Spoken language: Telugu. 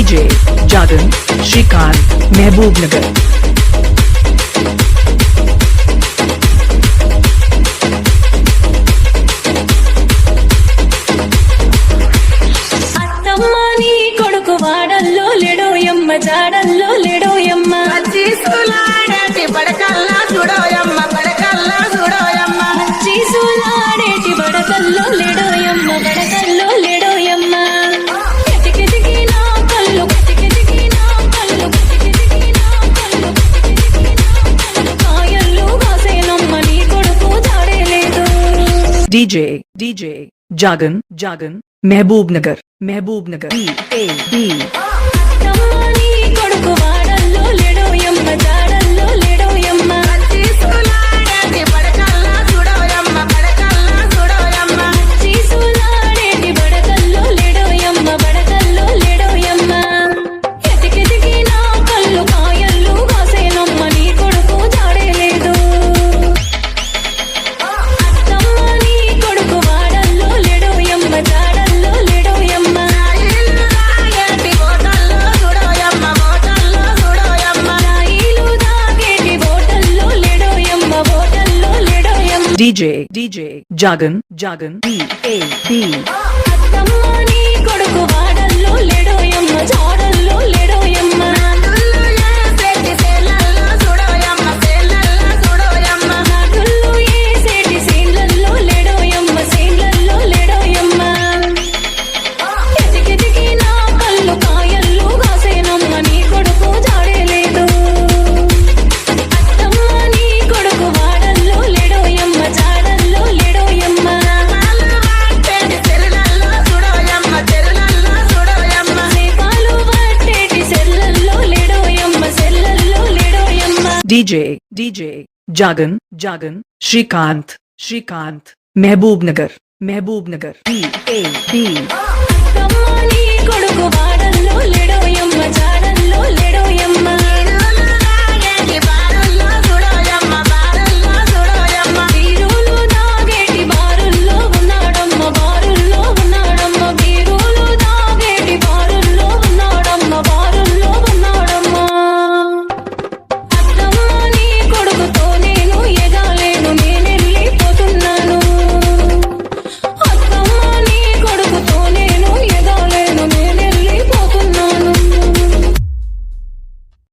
डीजे जागन श्रीकांत महबूब नगर। వాడల్లో లేడోయమ్మ జాడల్లో లేడోయమ్మ చీసులాడేటి బడకల్లా చూడోయమ్మ బడకల్లా చూడోయమ్మ చీసులాడేటి బడకల్లో లేడోయమ్మ బడకల్లో లేడోయమ్మ కిటికిటికి నా కళ్ళు కిటికిటికి నా కళ్ళు కిటికిటికి నా కళ్ళు కాయల్లో కాసేనమ్మ నీ కొడుకు జాడేలేదు। डीजे डीजे जागन जागन महबूब नगर నీ కొడుకు వాడల్లో లేడోయమ్మ జాడల్లో లేడోయమ్మ చీసులాడేటి బడకల్లా చూడోయమ్మ బడకల్లా చూడోయమ్మ చీసులాడేటి బడకల్లో లేడోయమ్మ బడకల్లో లేడోయమ్మ కిటికిటికి నా కళ్ళు కాయల్లో కాసేనమ్మ నీ కొడుకు జాడేలేదు। అత్తమ్మ నీ కొడుకు వాడల్లో లేడోయమ్మ జాడల్లో లేడోయమ్మ రాయేటి బోటల్లో చూడోయమ్మ బోటల్లో చూడోయమ్మ రాయిలు దాగేటి బోటల్లో లేడోయమ్మ బోటల్లో లేడోయమ్మ डीजे डीजे जागन जागन అత్తమ్మ నీ కొడుకు వాడల్లో లేడోయమ్మ జాడల్లో లేడోయమ్మ నాదుల్లు ఏసేటి సేలల్లో చూడోయమ్మ సేలల్లో చూడోయమ్మ నాగుళ్ళు ఏసేటి సీన్లల్లో లేడోయమ్మ సీన్లల్లో లేడోయమ్మ కిటికిటికి నా కళ్ళు కాయల్లో కాసేనమ్మ నీ కొడుకు జాడేలేదు। అత్తమ్మ నీ కొడుకు వాడల్లో లేడోయమ్మ జాడల్లో లేడోయమ్మ వాటేటి చెరులల్లో చూడోయమ్మ చెరులల్లో చూడోయమ్మ దీపాలు పట్టేటి సెల్లల్లో లేడోయమ్మ సెల్లల్లో లేడోయమ్మ डीजे डीजे जागन जागन श्रीकांत महबूब नगर అత్తమ్మ నీ కొడుకు